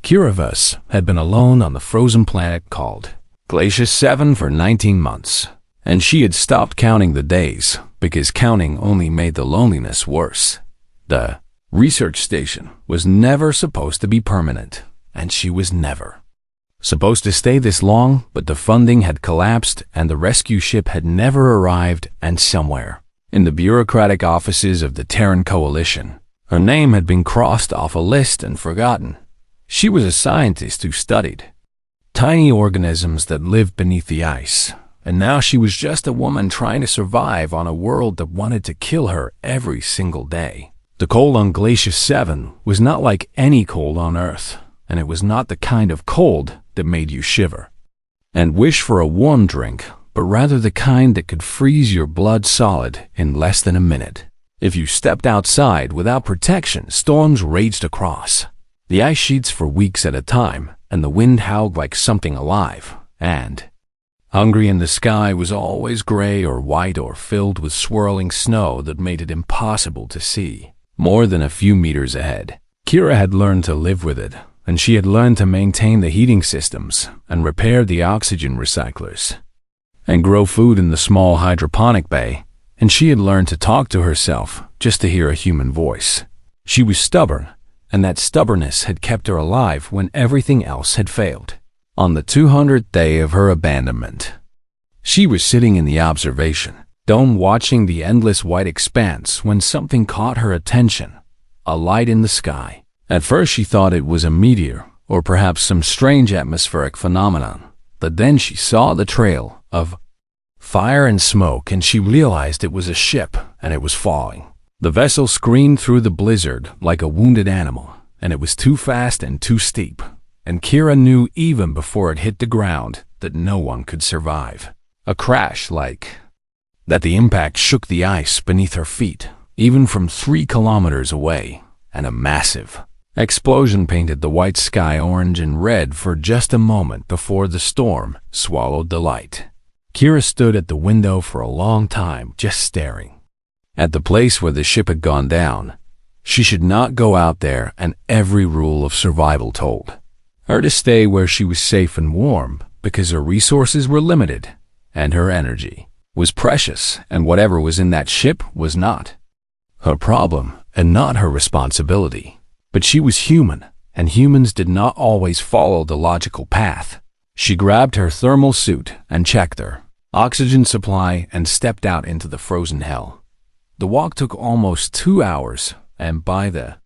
Kiravis had been alone on the frozen planet called Glacier 7 for 19 months, and she had stopped counting the days because counting only made the loneliness worse. The research station was never supposed to be permanent, and she was never supposed to stay this long, but the funding had collapsed and the rescue ship had never arrived, and somewhere in the bureaucratic offices of the Terran Coalition, her name had been crossed off a list and forgotten. She was a scientist who studied tiny organisms that lived beneath the ice, and now she was just a woman trying to survive on a world that wanted to kill her every single day. The cold on Glacier 7 was not like any cold on Earth, and it was not the kind of cold that made you shiver and wish for a warm drink, but rather the kind that could freeze your blood solid in less than a minute. If you stepped outside without protection, storms raged across the ice sheets for weeks at a time, and the wind howled like something alive, and hungry, and the sky was always gray or white or filled with swirling snow that made it impossible to see more than a few meters ahead. Kira had learned to live with it, and she had learned to maintain the heating systems and repair the oxygen recyclers and grow food in the small hydroponic bay, and she had learned to talk to herself just to hear a human voice. She was stubborn, and that stubbornness had kept her alive when everything else had failed. On the 200th day of her abandonment, she was sitting in the observation dome watching the endless white expanse when something caught her attention, a light in the sky. At first she thought it was a meteor or perhaps some strange atmospheric phenomenon, but then she saw the trail of fire and smoke and she realized it was a ship and it was falling. The vessel screamed through the blizzard like a wounded animal, and it was too fast and too steep, and Kira knew even before it hit the ground that no one could survive. A crash like that. The impact shook the ice beneath her feet, even from 3 kilometers away, and a massive explosion painted the white sky orange and red for just a moment before the storm swallowed the light. Kira stood at the window for a long time, just staring at the place where the ship had gone down. She should not go out there, and every rule of survival told her to stay where she was safe and warm, because her resources were limited, and her energy was precious, and whatever was in that ship was not her problem and not her responsibility. But she was human, and humans did not always follow the logical path. She grabbed her thermal suit and checked her oxygen supply and stepped out into the frozen hell. The walk took almost 2 hours, and by the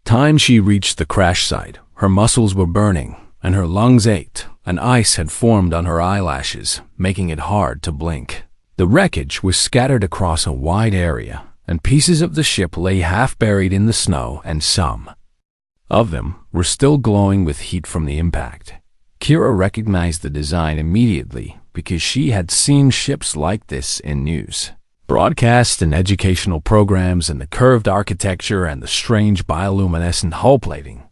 time she reached the crash site, her muscles were burning and her lungs ached, and ice had formed on her eyelashes, making it hard to blink. The wreckage was scattered across a wide area, and pieces of the ship lay half buried in the snow, and some of them were still glowing with heat from the impact. Kira recognized the design immediately because she had seen ships like this in news broadcasts and educational programs, and the curved architecture and the strange bioluminescent hull plating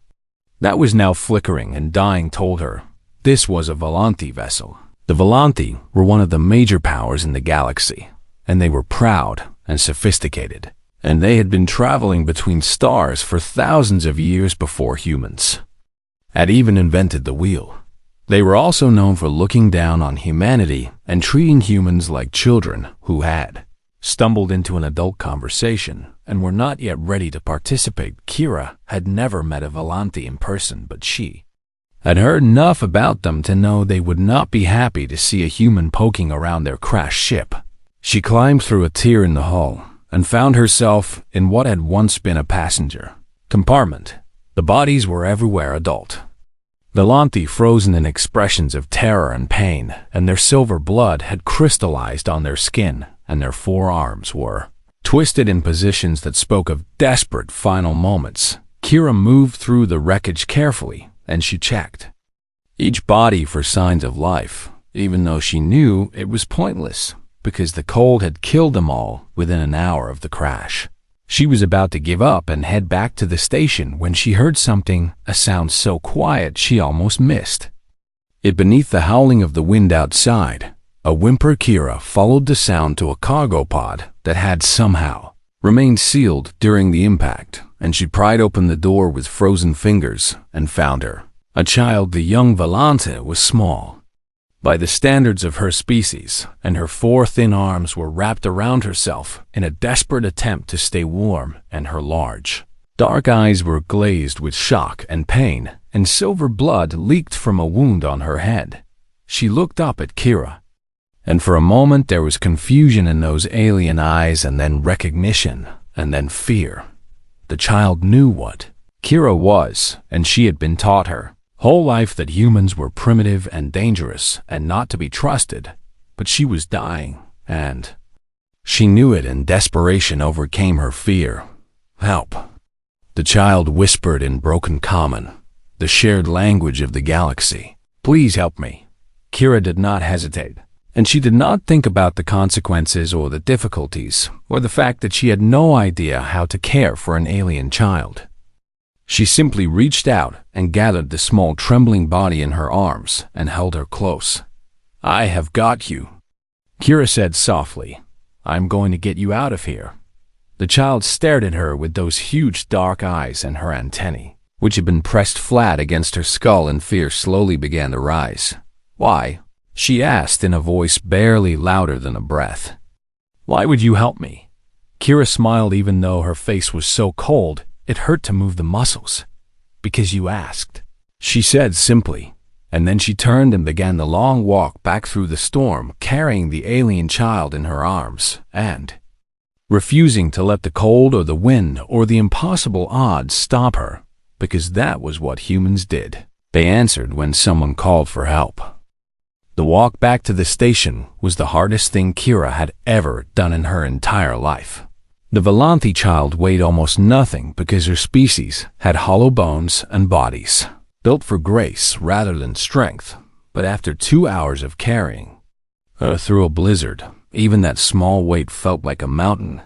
that was now flickering and dying told her this was a Volanthi vessel. The Volanthi were one of the major powers in the galaxy, and they were proud and sophisticated, and they had been traveling between stars for thousands of years before humans had even invented the wheel. They were also known for looking down on humanity and treating humans like children who had stumbled into an adult conversation and were not yet ready to participate. Kira had never met a Volanthi in person, but she had heard enough about them to know they would not be happy to see a human poking around their crashed ship. She climbed through a tier in the hull and found herself in what had once been a passenger compartment. The bodies were everywhere adult Volanthi frozen in expressions of terror and pain, and their silver blood had crystallized on their skin, and their forearms were twisted in positions that spoke of desperate final moments. Kira moved through the wreckage carefully, and she checked each body for signs of life, even though she knew it was pointless, because the cold had killed them all within an hour of the crash. She was about to give up and head back to the station when she heard something, a sound so quiet she almost missed it beneath the howling of the wind outside. A whimper. Kira followed the sound to a cargo pod that had somehow remained sealed during the impact, and she pried open the door with frozen fingers and found her A child, the young Volante was small by the standards of her species, and her 4 thin arms were wrapped around herself in a desperate attempt to stay warm, and her large, dark eyes were glazed with shock and pain, and silver blood leaked from a wound on her head. She looked up at Kira, and for a moment there was confusion in those alien eyes, and then recognition, and then fear. The child knew what Kira was, and she had been taught her whole life that humans were primitive and dangerous and not to be trusted. But she was dying, and she knew it, and desperation overcame her fear. "Help," the child whispered in broken common, the shared language of the galaxy. "Please help me." Kira did not hesitate, and she did not think about the consequences or the difficulties, or the fact that she had no idea how to care for an alien child. She simply reached out and gathered the small trembling body in her arms and held her close. "I have got you," Kira said softly. "I'm going to get you out of here." The child stared at her with those huge dark eyes, and her antennae, which had been pressed flat against her skull in fear, slowly began to rise. "Why?" she asked in a voice barely louder than a breath. "Why would you help me?" Kira smiled, even though her face was so cold it hurt to move the muscles. "Because you asked," she said simply, and then she turned and began the long walk back through the storm, carrying the alien child in her arms, and refusing to let the cold or the wind or the impossible odds stop her, because that was what humans did. They answered when someone called for help. The walk back to the station was the hardest thing Kira had ever done in her entire life. The Volante child weighed almost nothing because her species had hollow bones and bodies built for grace rather than strength. But after 2 hours of carrying her through a blizzard, even that small weight felt like a mountain.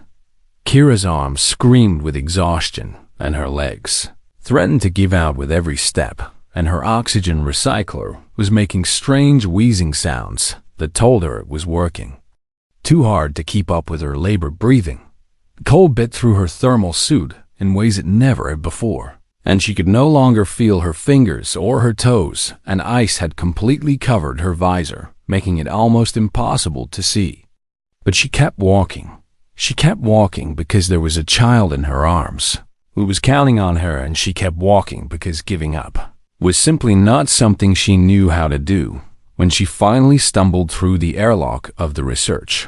Kira's arms screamed with exhaustion, and her legs threatened to give out with every step, and her oxygen recycler was making strange wheezing sounds that told her it was working too hard to keep up with her labored breathing. The cold bit through her thermal suit in ways it never had before, and she could no longer feel her fingers or her toes, and ice had completely covered her visor, making it almost impossible to see. But she kept walking. She kept walking because there was a child in her arms who was counting on her, and she kept walking because giving up was simply not something she knew how to do. When she finally stumbled through the airlock of the research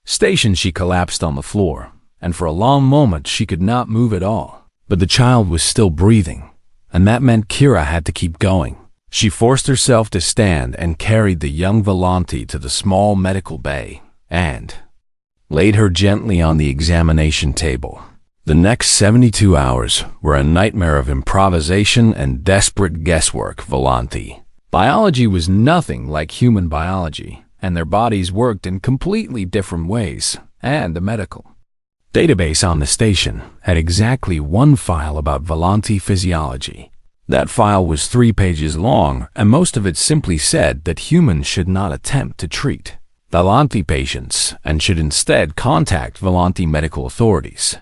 station, she collapsed on the floor, and for a long moment she could not move at all. But the child was still breathing, and that meant Kira had to keep going. She forced herself to stand and carried the young Volante to the small medical bay and laid her gently on the examination table. The next 72 hours were a nightmare of improvisation and desperate guesswork. Volante biology was nothing like human biology, and their bodies worked in completely different ways, and the medical database on the station had exactly one file about Volante physiology. That file was 3 pages long, and most of it simply said that humans should not attempt to treat Volante patients and should instead contact Volante medical authorities.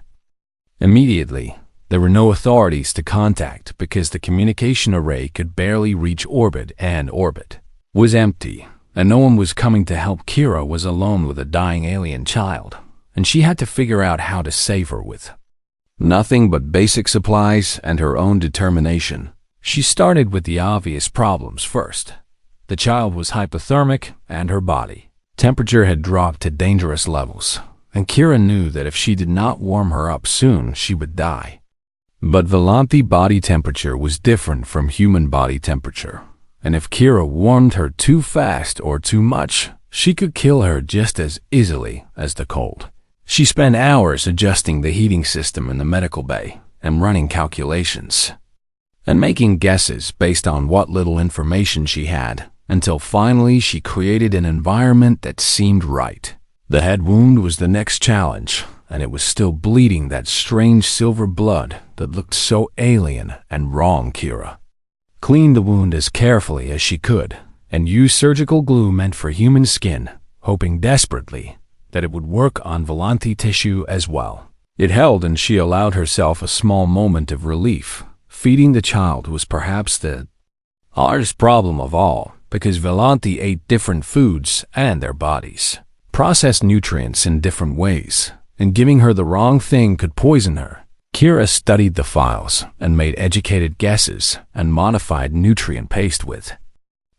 Immediately, there were no authorities to contact because the communication array could barely reach orbit, and orbit was empty, and no one was coming to help. Kira was alone with a dying alien child, and she had to figure out how to save her with nothing but basic supplies and her own determination. She started with the obvious problems first. The child was hypothermic, and her body temperature had dropped to dangerous levels, and Kira knew that if she did not warm her up soon, she would die. But Volante body temperature was different from human body temperature, and if Kira warmed her too fast or too much, she could kill her just as easily as the cold. She spent hours adjusting the heating system in the medical bay and running calculations and making guesses based on what little information she had, until finally she created an environment that seemed right. The head wound was the next challenge, and it was still bleeding that strange silver blood that looked so alien and wrong. Kira cleaned the wound as carefully as she could and used surgical glue meant for human skin, hoping desperately that it would work on Volante tissue as well. It held, and she allowed herself a small moment of relief. Feeding the child was perhaps the Hardest problem of all, because Volanti ate different foods and their bodies processed nutrients in different ways, and giving her the wrong thing could poison her. Kira studied the files and made educated guesses and modified nutrient paste with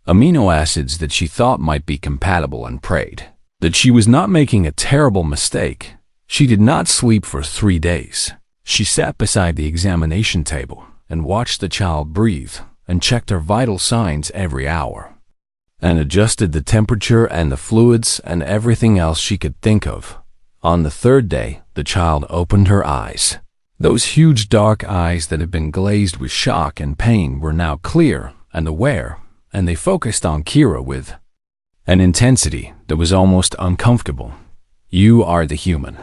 amino acids that she thought might be compatible and prayed that she was not making a terrible mistake. She did not sleep for 3 days. She sat beside the examination table and watched the child breathe and checked her vital signs every hour and adjusted the temperature and the fluids and everything else she could think of. On the 3rd day, the child opened her eyes. Those huge dark eyes that had been glazed with shock and pain were now clear and aware, and they focused on Kira with an intensity that was almost uncomfortable. "You are the human,"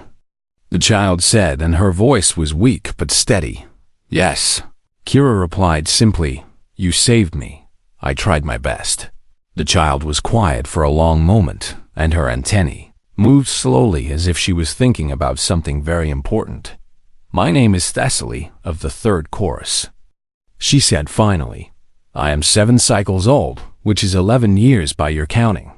the child said, and her voice was weak but steady. "Yes," Kira replied simply. "You saved me. I tried my best." The child was quiet for a long moment, and her antennae moved slowly as if she was thinking about something very important. "My name is Thessaly of the 3rd chorus," she said finally. "I am 7 cycles old, which is 11 years by your counting.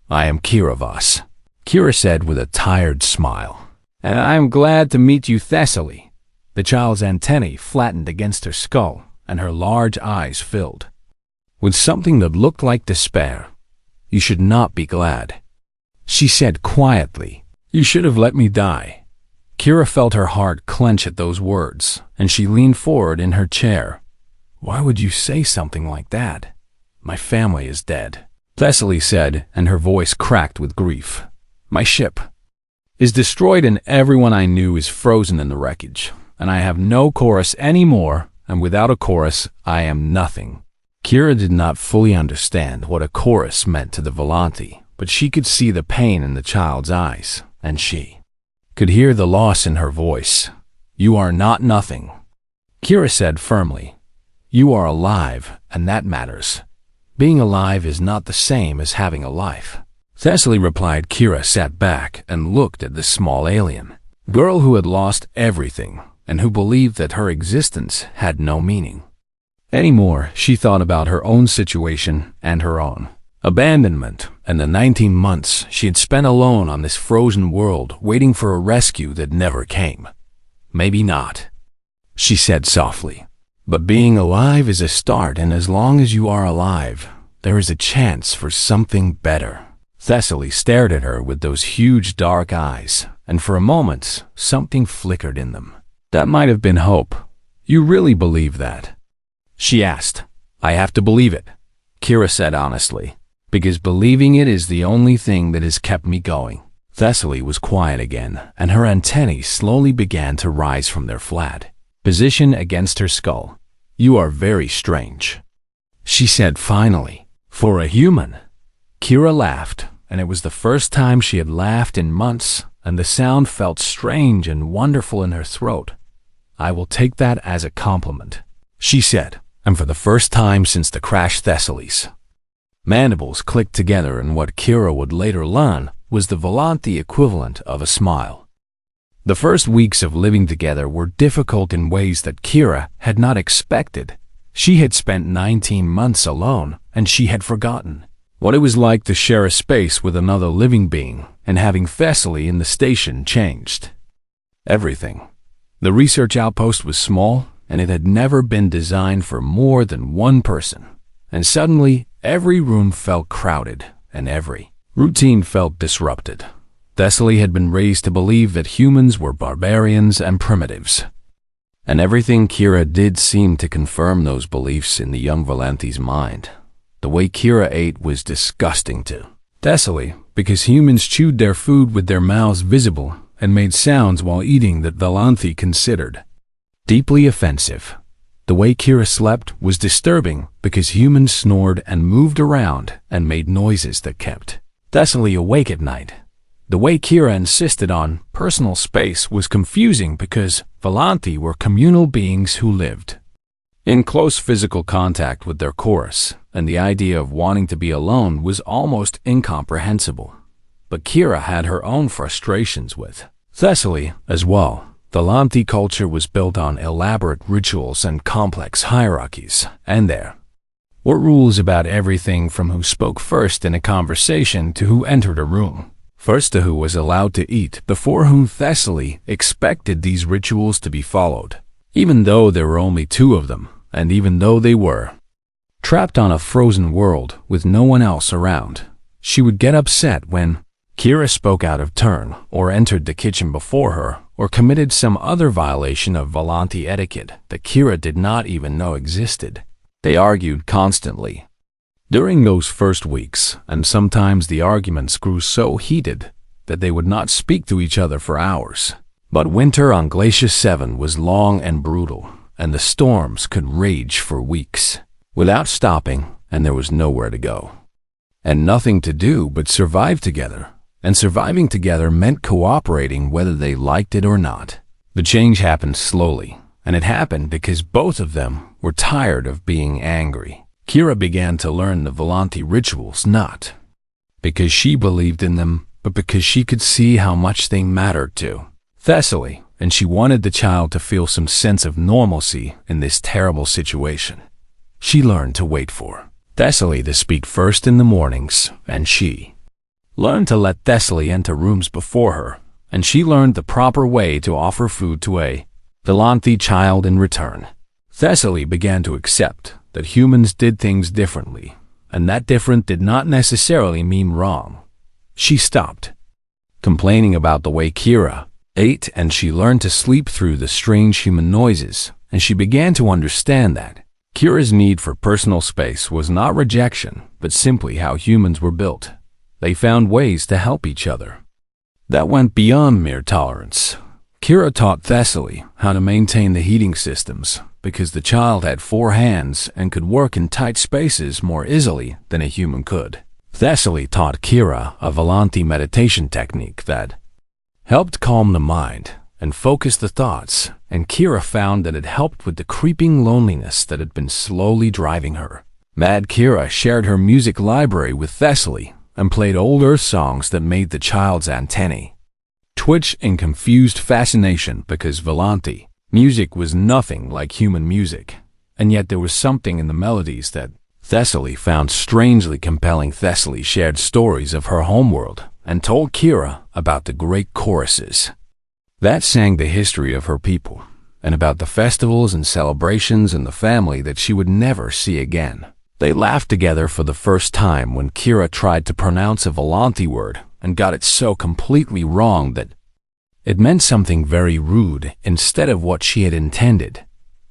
I am Kira Voss," Kira said with a tired smile. "And I am glad to meet you, Thessaly." The child's antennae flattened against her skull, and her large eyes filled with something that looked like despair. "You should not be glad," she said quietly. "You should have let me die." Kira felt her heart clench at those words, and she leaned forward in her chair. "Why would you say something like that? My family is dead," Thessaly said, and her voice cracked with grief. "My ship is destroyed and everyone I knew is frozen in the wreckage, and I have no chorus anymore, and without a chorus, I am nothing." Kira did not fully understand what a chorus meant to the Volanti, but she could see the pain in the child's eyes, and she could hear the loss in her voice. "You are not nothing," Kira said firmly. "You are alive, and that matters. Being alive is not the same as having a life." Thessaly replied. Kira sat back and looked at the small alien girl who had lost everything and who believed that her existence had no meaning anymore. She thought about her own situation and her own abandonment, and the 19 months she had spent alone on this frozen world waiting for a rescue that never came. "Maybe not," she said softly. "But being alive is a start, and as long as you are alive, there is a chance for something better." Thessaly stared at her with those huge dark eyes, and for a moment something flickered in them. "That might have been hope. You really believe that?" she asked. "I have to believe it," Kira said honestly, "because believing it is the only thing that has kept me going." Thessaly was quiet again, and her antennae slowly began to rise from their flat position against her skull. "You are very strange," she said finally. "For a human." Kira laughed, and it was the first time she had laughed in months, and the sound felt strange and wonderful in her throat. "I will take that as a compliment," she said, and for the first time since the crash, Thessaly's mandibles clicked together in what Kira would later learn was the Volanti equivalent of a smile. The first weeks of living together were difficult in ways that Kira had not expected. She had spent 19 months alone, and she had forgotten what it was like to share a space with another living being, and having Thessaly in the station changed everything. The research outpost was small, and it had never been designed for more than one person. And suddenly, every room felt crowded, and every routine felt disrupted. Thessaly had been raised to believe that humans were barbarians and primitives, and everything Kira did seemed to confirm those beliefs in the young Volanti's mind. The way Kira ate was disgusting to Thessaly, because humans chewed their food with their mouths visible and made sounds while eating that Volanti considered deeply offensive. The way Kira slept was disturbing because humans snored and moved around and made noises that kept Thessaly awake at night. The way Kira insisted on personal space was confusing because Volanti were communal beings who lived in close physical contact with their chorus, and the idea of wanting to be alone was almost incomprehensible. But Kira had her own frustrations with Thessaly as well. Volanti culture was built on elaborate rituals and complex hierarchies, and their What rules about everything from who spoke first in a conversation to who entered a room. First to who was allowed to eat, before whom Thessaly expected these rituals to be followed, even though there were only two of them, and even though they were trapped on a frozen world with no one else around. She would get upset when Kira spoke out of turn, or entered the kitchen before her, or committed some other violation of Volanti etiquette that Kira did not even know existed. They argued constantly during those first weeks, and sometimes the arguments grew so heated that they would not speak to each other for hours. But winter on Glacier 7 was long and brutal, and the storms could rage for weeks without stopping, and there was nowhere to go and nothing to do but survive together. And surviving together meant cooperating whether they liked it or not. The change happened slowly, and it happened because both of them were tired of being angry. Kira began to learn the Volanti rituals not because she believed in them, but because she could see how much they mattered to Thessaly, and she wanted the child to feel some sense of normalcy in this terrible situation. She learned to wait for Thessaly to speak first in the mornings, and she learned to let Thessaly enter rooms before her, and she learned the proper way to offer food to a Volanti child in return. Thessaly began to accept that humans did things differently, and that different did not necessarily mean wrong. She stopped complaining about the way Kira ate, and she learned to sleep through the strange human noises, and she began to understand that Kira's need for personal space was not rejection, but simply how humans were built. They found ways to help each other that went beyond mere tolerance. Kira taught Thessaly how to maintain the heating systems because the child had 4 hands and could work in tight spaces more easily than a human could. Thessaly taught Kira a Volanti meditation technique that helped calm the mind and focus the thoughts, and Kira found that it helped with the creeping loneliness that had been slowly driving her. Mad Kira shared her music library with Thessaly and played old Earth songs that made the child's antennae twitch in confused fascination because Volanti music was nothing like human music, and yet there was something in the melodies that Thessaly found strangely compelling. Thessaly shared stories of her homeworld and told Kira about the great choruses that sang the history of her people and about the festivals and celebrations in the family that she would never see again. They laughed together for the first time when Kira tried to pronounce a Volanti word and got it so completely wrong that it meant something very rude instead of what she had intended.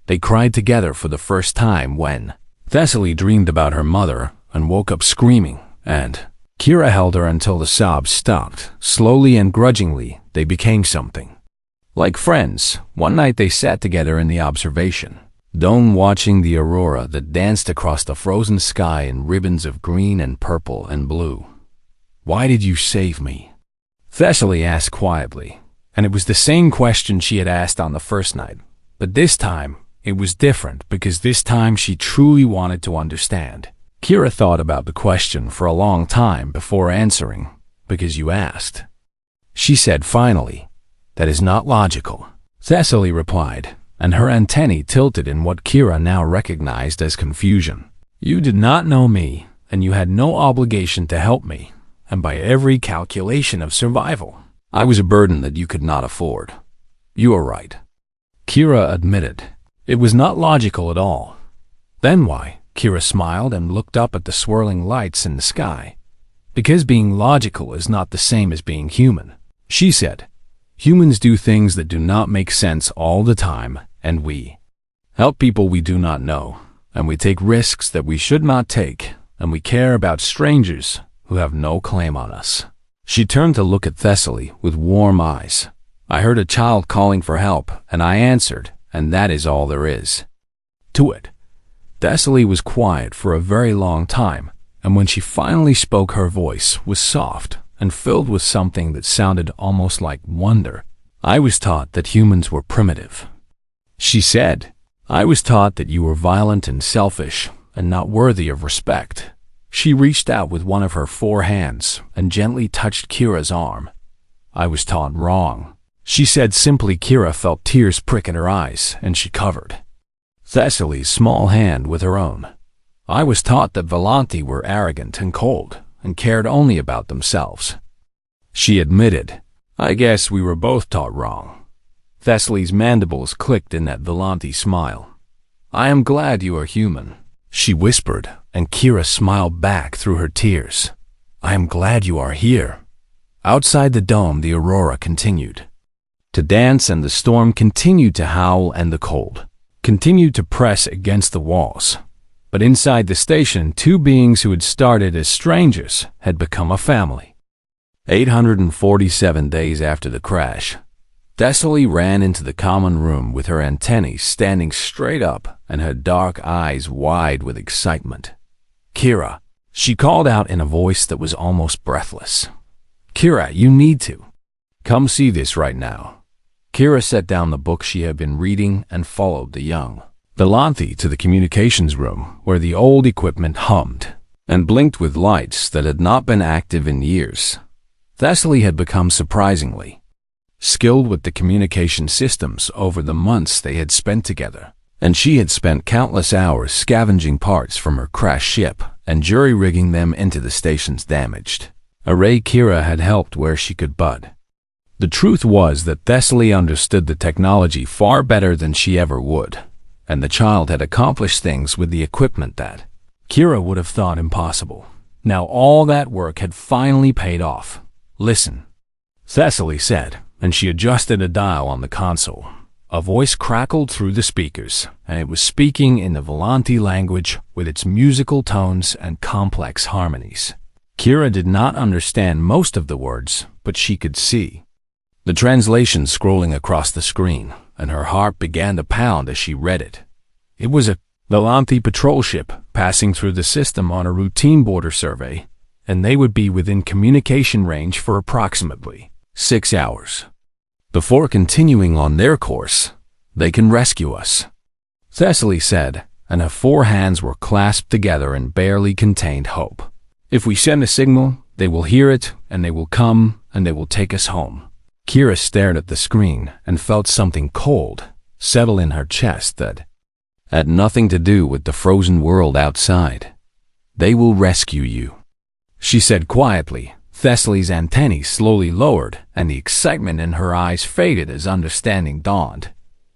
They cried together for the first time when Thessaly dreamed about her mother and woke up screaming, and Kira held her until the sobs stopped. Slowly and grudgingly, they became something like friends. One night they sat together in the observation dome watching the aurora that danced across the frozen sky in ribbons of green and purple and blue. "Why did you save me?" Thessaly asked quietly, and it was the same question she had asked on the first night. But this time, it was different because this time she truly wanted to understand. Kira thought about the question for a long time before answering. "Because you asked," she said finally. "That is not logical," Thessaly replied, and her antennae tilted in what Kira now recognized as confusion. "You did not know me, and you had no obligation to help me, and by every calculation of survival, I was a burden that you could not afford." "You are right," Kira admitted. "It was not logical at all." "Then why?" Kira smiled and looked up at the swirling lights in the sky. "Because being logical is not the same as being human," she said. "Humans do things that do not make sense all the time, and we help people we do not know, and we take risks that we should not take, and we care about strangers who have no claim on us." She turned to look at Thessaly with warm eyes. "I heard a child calling for help, and I answered, and that is all there is to it." Thessaly was quiet for a very long time, and when she finally spoke, her voice was soft and filled with something that sounded almost like wonder. "I was taught that humans were primitive," she said. "I was taught that you were violent and selfish and not worthy of respect." She reached out with one of her 4 hands and gently touched Kira's arm. "I was taught wrong," she said simply. Kira felt tears prick at her eyes, and she covered Thessaly's small hand with her own. I was taught that Volanti were arrogant and cold and cared only about themselves. She admitted, I guess we were both taught wrong. Thessaly's mandibles clicked in that Volanti smile. I am glad you are human, she whispered, and Kira smiled back through her tears. I am glad you are here. Outside the dome, the aurora continued to dance, and the storm continued to howl, and the cold continued to press against the walls. But inside the station, two beings who had started as strangers had become a family. 847 days after the crash, Thessaly ran into the common room with her antennae standing straight up and her dark eyes wide with excitement. Kira, she called out in a voice that was almost breathless. Kira, you need to come see this right now. Kira set down the book she had been reading and followed the young Volanti to the communications room, where the old equipment hummed and blinked with lights that had not been active in years. Thessaly had become surprisingly skilled with the communication systems over the months they had spent together, and she had spent countless hours scavenging parts from her crashed ship and jury-rigging them into the station's damaged array. Kira had helped where she could, but the truth was that Thessaly understood the technology far better than she ever would, and the child had accomplished things with the equipment that Kira would have thought impossible. Now all that work had finally paid off. Listen, Thessaly said, and she adjusted a dial on the console. A voice crackled through the speakers, and it was speaking in the Volanti language with its musical tones and complex harmonies. Kira did not understand most of the words, but she could see the translation scrolling across the screen, and her heart began to pound as she read it. It was a Volanti patrol ship passing through the system on a routine border survey, and they would be within communication range for approximately 6 hours. Before continuing on their course, they can rescue us, Thessaly said, and her four hands were clasped together and barely contained hope. If we send a signal, they will hear it, and they will come, and they will take us home. Kira stared at the screen and felt something cold settle in her chest that had nothing to do with the frozen world outside. They will rescue you, she said quietly. Thessaly's antennae slowly lowered, and the excitement in her eyes faded as understanding dawned.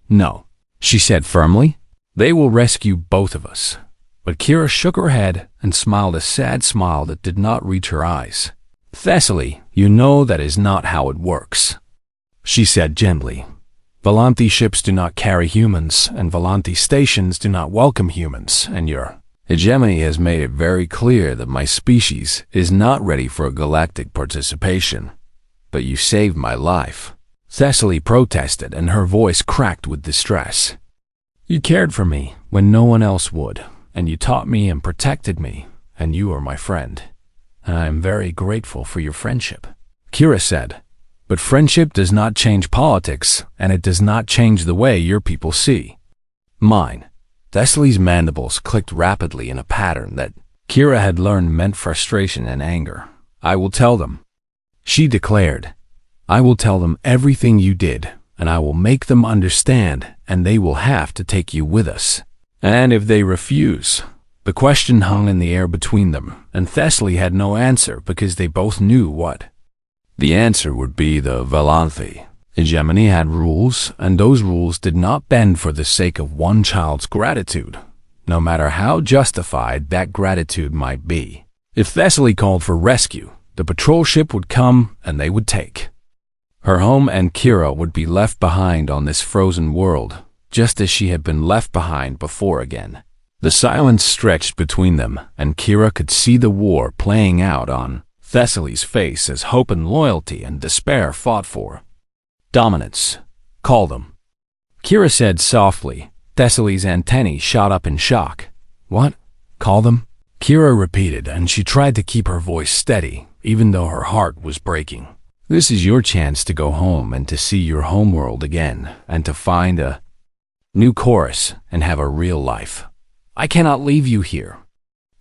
No, she said firmly. They will rescue both of us. But Kira shook her head and smiled a sad smile that did not reach her eyes. Thessaly, you know that is not how it works, she said gently. Volanti ships do not carry humans, and Volanti stations do not welcome humans, and your hegemony has made it very clear that my species is not ready for a galactic participation. But you saved my life, Thessaly protested, and her voice cracked with distress. You cared for me when no one else would, and you taught me and protected me, and you are my friend. And I am very grateful for your friendship, Kira said. But friendship does not change politics, and it does not change the way your people see mine. Thessaly's mandibles clicked rapidly in a pattern that Kira had learned meant frustration and anger. I will tell them, she declared. I will tell them everything you did, and I will make them understand, and they will have to take you with us. And if they refuse? The question hung in the air between them, and Thessaly had no answer because they both knew what the answer would be. The Volanti hegemony had rules, and those rules did not bend for the sake of one child's gratitude, no matter how justified that gratitude might be. If Thessaly called for rescue, the patrol ship would come and they would take her home, and Kira would be left behind on this frozen world, just as she had been left behind before again. The silence stretched between them, and Kira could see the war playing out on Thessaly's face as hope and loyalty and despair fought for dominance. Call them, Kira said softly. Thessaly's antennae shot up in shock. What? Call them? Kira repeated, and she tried to keep her voice steady, even though her heart was breaking. This is your chance to go home and to see your homeworld again, and to find a new chorus and have a real life. I cannot leave you here,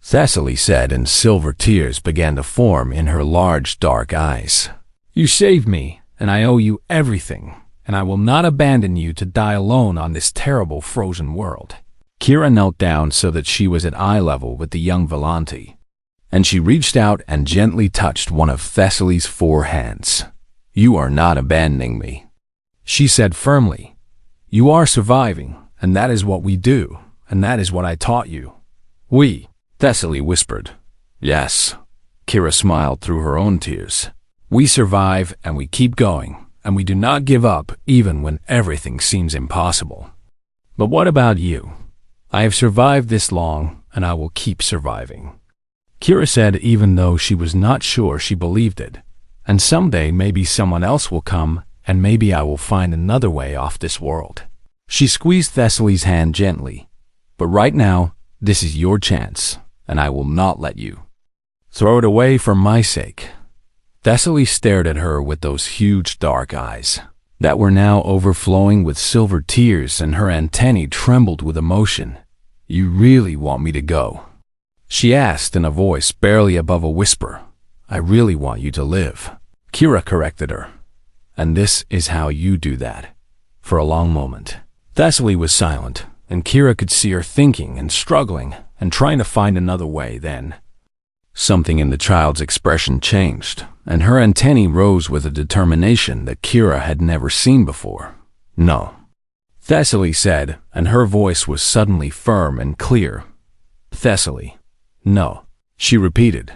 Thessaly said, and silver tears began to form in her large dark eyes. You saved me, and I owe you everything, and I will not abandon you to die alone on this terrible frozen world. Kira knelt down so that she was at eye level with the young Volante, and she reached out and gently touched one of Thessaly's 4 hands. "You are not abandoning me," she said firmly. "You are surviving, and that is what we do, and that is what I taught you." "We," Thessaly whispered. "Yes." Kira smiled through her own tears. "We survive, and we keep going, and we do not give up even when everything seems impossible." "But what about you?" "I have survived this long, and I will keep surviving," Kira said, even though she was not sure she believed it. "And someday maybe someone else will come, and maybe I will find another way off this world." She squeezed Thessaly's hand gently. "But right now, this is your chance, and I will not let you throw it away for my sake." Thessaly stared at her with those huge dark eyes that were now overflowing with silver tears, and her antennae trembled with emotion. "You really want me to go?" she asked in a voice barely above a whisper. "I really want you to live," Kira corrected her. "And this is how you do that." For a long moment, Thessaly was silent, and Kira could see her thinking and struggling and trying to find another way. Then something in the child's expression changed, and her antennae rose with a determination that Kira had never seen before. "No," Thessaly said, and her voice was suddenly firm and clear. "Thessaly, no," she repeated.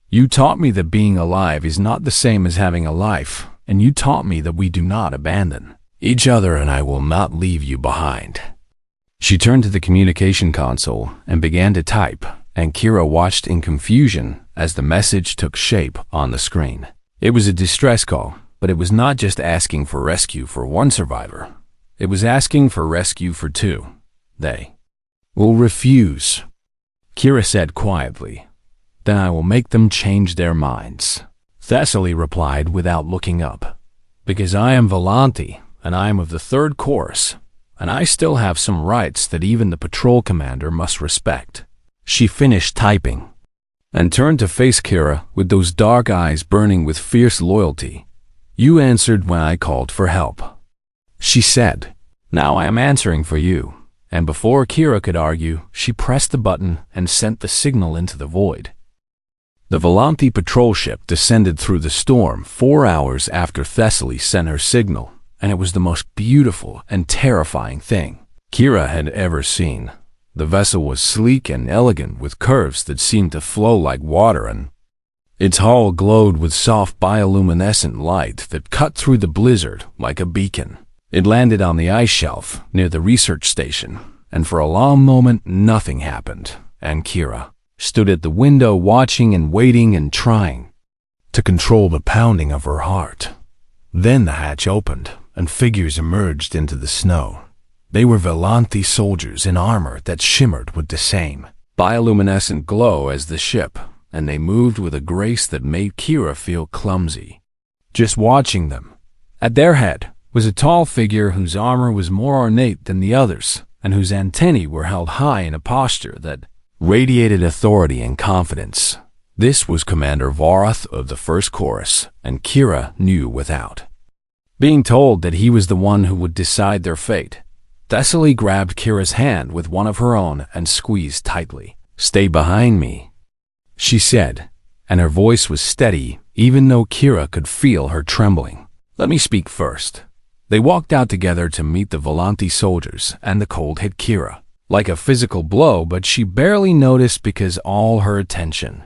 "You taught me that being alive is not the same as having a life, and you taught me that we do not abandon each other, and I will not leave you behind." She turned to the communication console and began to type, and Kira watched in confusion as the message took shape on the screen. It was a distress call, but it was not just asking for rescue for one survivor. It was asking for rescue for 2. "They will refuse," Kira said quietly. "Then I will make them change their minds," Thessaly replied without looking up. "Because I am Volante, and I am of the 3rd Chorus, and I still have some rights that even the patrol commander must respect." She finished typing and turned to face Kira with those dark eyes burning with fierce loyalty. "You answered when I called for help," she said. "Now I am answering for you." And before Kira could argue, she pressed the button and sent the signal into the void. The Volante patrol ship descended through the storm 4 hours after Thessaly sent her signal, and it was the most beautiful and terrifying thing Kira had ever seen. The vessel was sleek and elegant, with curves that seemed to flow like water, and its hull glowed with soft bioluminescent light that cut through the blizzard like a beacon. It landed on the ice shelf near the research station, and for a long moment nothing happened, and Kira stood at the window watching and waiting and trying to control the pounding of her heart. Then the hatch opened, and figures emerged into the snow. They were Volante soldiers in armor that shimmered with the same bioluminescent glow as the ship, and they moved with a grace that made Kira feel clumsy just watching them. At their head was a tall figure whose armor was more ornate than the others, and whose antennae were held high in a posture that radiated authority and confidence. This was Commander Varath of the 1st Chorus, and Kira knew without being told that he was the one who would decide their fate. Thessaly grabbed Kira's hand with one of her own and squeezed tightly. "Stay behind me," she said, and her voice was steady, even though Kira could feel her trembling. "Let me speak first." They walked out together to meet the Volante soldiers, and the cold hit Kira like a physical blow, but she barely noticed because all her attention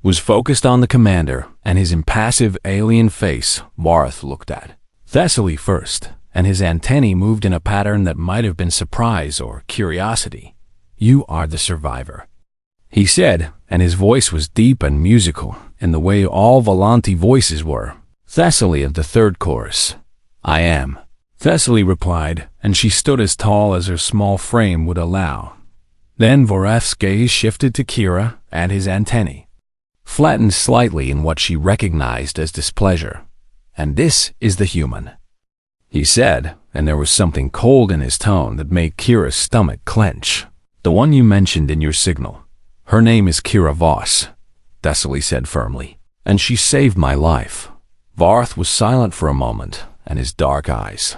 was focused on the commander and his impassive alien face. Varath looked at Thessaly first, and his antennae moved in a pattern that might have been surprise or curiosity. "You are the survivor," he said, and his voice was deep and musical in the way all Volante voices were. "Thessaly of the 3rd Chorus." "I am," Thessaly replied, and she stood as tall as her small frame would allow. Then Varath's gaze shifted to Kira, and his antennae flattened slightly in what she recognized as displeasure. "And this is the human," he said, and there was something cold in his tone that made Kira's stomach clench. "The one you mentioned in your signal. Her name is Kira Voss," Thessaly said firmly, "and she saved my life." Varath was silent for a moment, and his dark eyes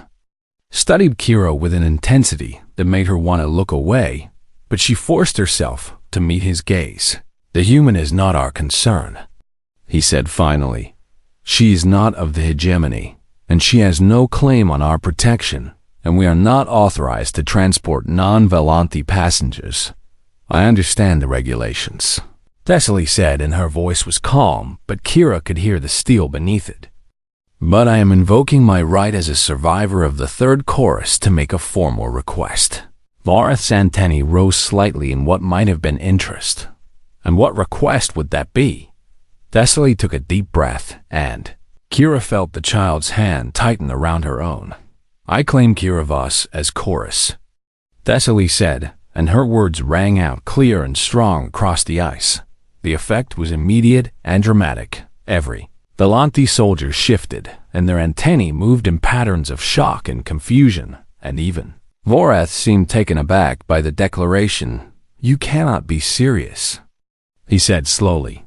studied Kira with an intensity that made her want to look away, but she forced herself to meet his gaze. "The human is not our concern," he said finally. "She is not of the hegemony, and she has no claim on our protection, and we are not authorized to transport non-Volanti passengers. I understand the regulations," Thessaly said, and her voice was calm, but Kira could hear the steel beneath it. "But I am invoking my right as a survivor of the third chorus to make a formal request." Vareth's antennae rose slightly in what might have been interest. And what request would that be? Thessaly took a deep breath, and Kira felt the child's hand tighten around her own. "I claim Kira Voss as chorus," Thessaly said, and her words rang out clear and strong across the ice. The effect was immediate and dramatic. Every Volanti soldier shifted, and their antennae moved in patterns of shock and confusion, and even Voreth seemed taken aback by the declaration. "You cannot be serious," he said slowly.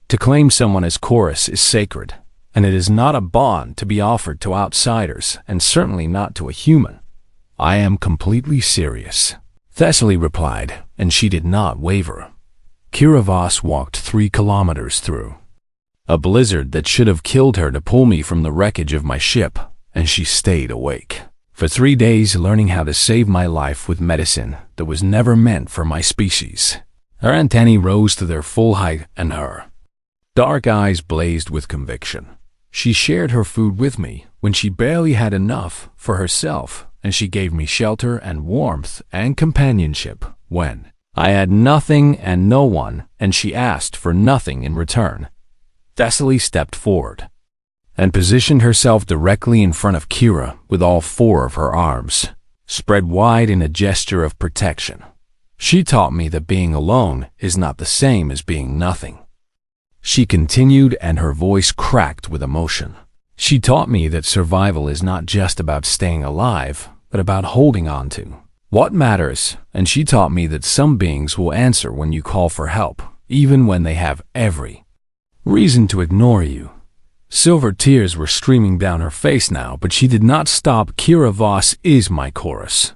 "To claim someone as chorus is sacred, and it is not a bond to be offered to outsiders, and certainly not to a human." "I am completely serious," Thessaly replied, and she did not waver. Kira Voss walked 3 kilometers through a blizzard that should have killed her to pull me from the wreckage of my ship, and she stayed awake for 3 days, learning how to save my life with medicine that was never meant for my species. Her antennae rose to their full height, and her dark eyes blazed with conviction. She shared her food with me when she barely had enough for herself, and she gave me shelter and warmth and companionship when I had nothing and no one, and she asked for nothing in return. Thessaly stepped forward and positioned herself directly in front of Kira with all 4 of her arms spread wide in a gesture of protection. "She taught me that being alone is not the same as being nothing," she continued, and her voice cracked with emotion. "She taught me that survival is not just about staying alive, but about holding on to what matters, and she taught me that some beings will answer when you call for help, even when they have every reason to ignore you." Silver tears were streaming down her face now, but she did not stop. "Kira Voss is my chorus,"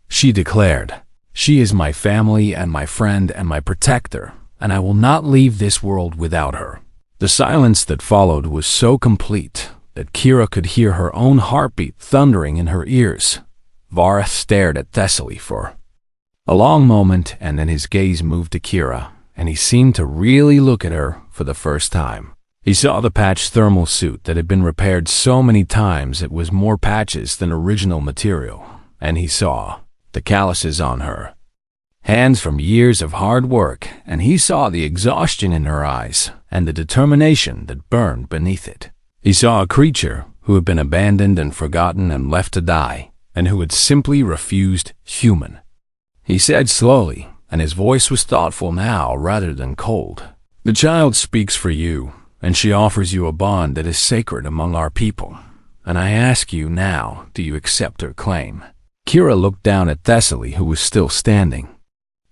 she declared. "She is my family and my friend and my protector, and I will not leave this world without her." The silence that followed was so complete that Kira could hear her own heartbeat thundering in her ears. Vareth stared at Thessaly for a long moment, and then his gaze moved to Kira, and he seemed to really look at her for the first time. He saw the patched thermal suit that had been repaired so many times it was more patches than original material, and he saw the calluses on her hands from years of hard work, and he saw the exhaustion in her eyes and the determination that burned beneath it. He saw a creature who had been abandoned and forgotten and left to die, and who had simply refused human. He said slowly, and his voice was thoughtful now rather than cold, "The child speaks for you, and she offers you a bond that is sacred among our people. And I ask you now, do you accept her claim?" Kira looked down at Thessaly, who was still standing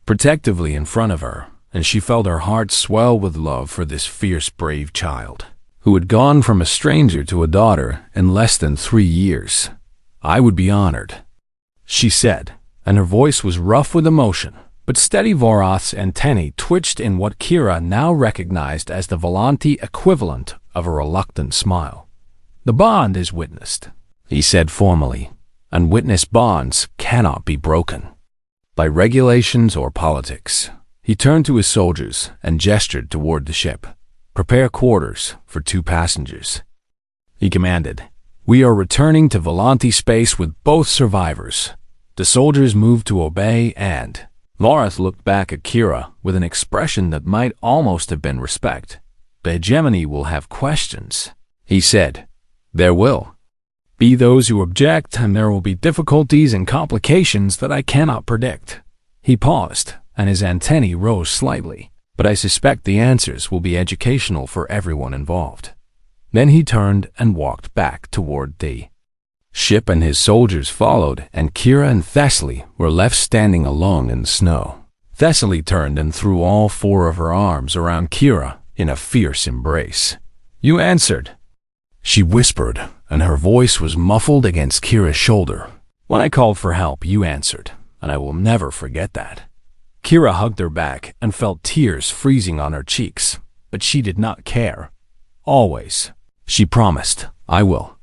protectively in front of her, and she felt her heart swell with love for this fierce, brave child, who had gone from a stranger to a daughter in less than 3 years. "I would be honored," she said, and her voice was rough with emotion, but steady. Voreth's antennae twitched in what Kira now recognized as the Volanti equivalent of a reluctant smile. "The bond is witnessed," he said formally, "and witness bonds cannot be broken by regulations or politics." He turned to his soldiers and gestured toward the ship. "Prepare quarters for 2 passengers," he commanded. "We are returning to Volanti space with both survivors." The soldiers moved to obey, and Vareth looked back at Kira with an expression that might almost have been respect. "The hegemony will have questions," he said. "There will be those who object, and there will be difficulties and complications that I cannot predict." He paused, and his antennae rose slightly, "but I suspect the answers will be educational for everyone involved." Then he turned and walked back toward the ship, and his soldiers followed, and Kira and Thessaly were left standing alone in the snow. Thessaly turned and threw all 4 of her arms around Kira in a fierce embrace. "You answered," she whispered, and her voice was muffled against Kira's shoulder. "When I called for help, you answered, and I will never forget that." Kira hugged her back and felt tears freezing on her cheeks, but she did not care. Always. She promised, "I will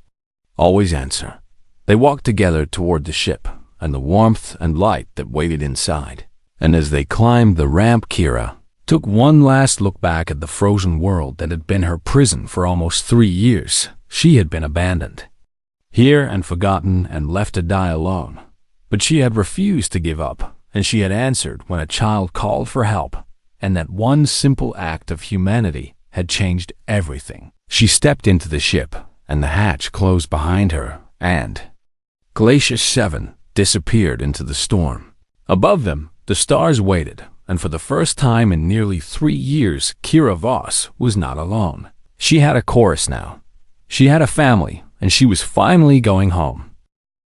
always answer." They walked together toward the ship and the warmth and light that waited inside. And as they climbed the ramp, Kira took one last look back at the frozen world that had been her prison for almost 3 years. She had been abandoned here and forgotten and left to die alone. But she had refused to give up, and she had answered when a child called for help, and that one simple act of humanity had changed everything. She stepped into the ship, and the hatch closed behind her, and Glacier 7 disappeared into the storm. Above them, the stars waited, and for the first time in nearly 3 years, Kira Voss was not alone. She had a chorus now. She had a family, and she was finally going home.